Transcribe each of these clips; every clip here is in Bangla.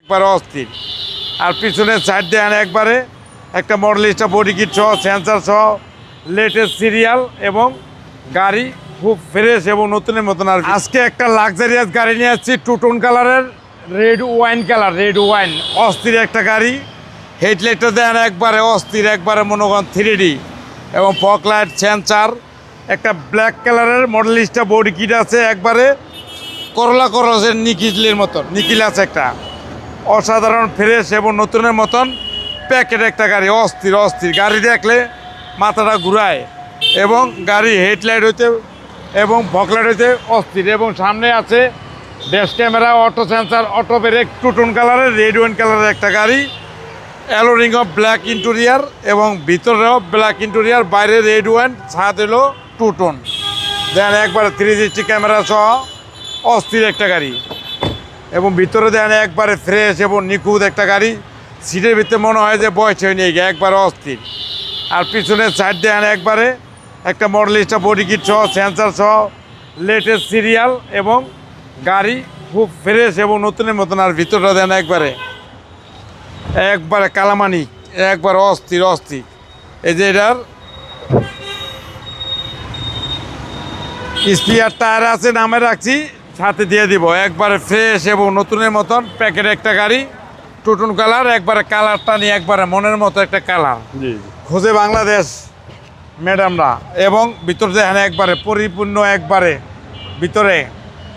একবারে অস্থির। আর পিছনের সাইড দিয়ে একবারে একটা মডেলিস্টা বডি কিট সহ সেন্সার সহ লেটেস্ট সিরিয়াল এবং গাড়ি খুব ফ্রেশ এবং নতুনের মতন। আর আজকে একটা লাক্সারিয়াস গাড়ি নিয়ে আসছি, টু টোন কালারের red wine colour, red wine অস্থির একটা গাড়ি। হেডলাইটটা দেন একবারে অস্থির, একবারে মনে করেন 3D এবং ফগ লাইট সেন্সার, একটা ব্ল্যাক কালারের মডেলিস্টা বডি কিট আছে, একবারে করলা করসের নিকিলের মতন নিকিল আছে একটা, অসাধারণ ফ্রেশ এবং নতুনের মতন প্যাকেট একটা গাড়ি, অস্থির অস্থির গাড়ি দেখলে মাথাটা ঘুরায়। এবং গাড়ি হেডলাইট হইতে এবং ফগলাইট হইতে অস্থির। এবং সামনে আছে dash camera, auto sensor, auto brake, two tone কালারের রেড ওয়াইন কালারের একটা গাড়ি। অ্যালোরিং অফ ব্ল্যাক ইন্টেরিয়ার এবং ভিতরেও ব্ল্যাক ইন্টেরিয়ার, বাইরে রেড ওয়াইন, ছাদ হলো টু টোন। দেন একবারে 360 ক্যামেরা সহ অস্থির একটা গাড়ি। এবং ভিতরে দেন একবারে ফ্রেশ এবং নিখুঁত একটা গাড়ি। সিটের ভিতরে মনে হয় যে বয়স হয়নি, একবারে অস্থির। আর পিছনের সাইড দেন একবারে একটা মডেলিস্টা বডি কিট সহ সেন্সার সহ লেটেস্ট সিরিয়াল এবং গাড়ি খুব ফ্রেশ এবং নতুনের মতন। আর ভিতরটা দেন একবারে একবারে কালামানি, একবারে অস্থির অস্থির। এই যে এটার স্পিয়ার টায়ার আছে, নামে রাখছি, সাথে দিয়ে দিব। একবারে ফ্রেশ এবং নতুনের মতন প্যাকেট একটা গাড়ি, টু টোন কালার, একবারে কালারটা নিয়ে একবারে মনের মতো একটা কালার খোঁজে বাংলাদেশ ম্যাডামরা। এবং ভিতর দেখেন একবারে পরিপূর্ণ, একবারে ভিতরে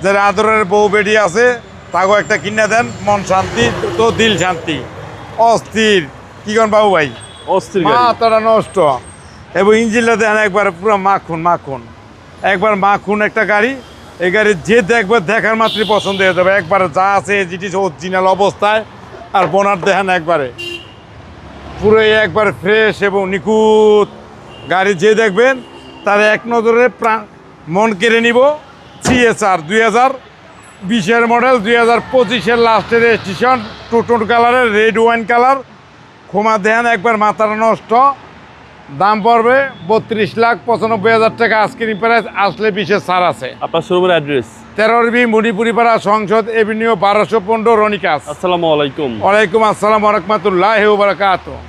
যারা আদরের বউ বেডি আছে তাকেও একটা কিনে দেন, মন শান্তি তো দিল শান্তি। অস্থির কি কন বাবু ভাই, অস্থির মাথাটা নষ্ট। এবং ইঞ্জিনটা দেখেন একবারে পুরো মাখন মাখন, একবার মাখন একটা গাড়ি। এই গাড়ি যে দেখবে দেখার মাত্রই পছন্দ হয়ে যাবে, একবারে যা আছে জিনিস অরিজিনাল অবস্থায়। আর বোনার দেখেন একবারে পুরোই একবারে ফ্রেশ এবং নিখুঁত গাড়ি। যে দেখবেন তার এক নজরে মন কেড়ে নিব। CSR 2020 মডেল, 2025 লাস্টের রেজিস্ট্রেশন, টু টোন কালারের রেড ওয়াইন কালার। ক্ষমা দেন একবার মাথাটা নষ্ট। দাম পড়বে 32,95,000 টাকা আস্কিং প্রাইস। আসলে 20 ছাড় আছে। আপনার শোরুমের অ্যাড্রেস 13B মণিপুরিপাড়া, সংসদ এভিনিউ, 1215, রনিকাস। আসসালামু আলাইকুম। ওয়ালাইকুম আসসালাম ওয়া রাহমাতুল্লাহি ওয়া বারাকাতুহু।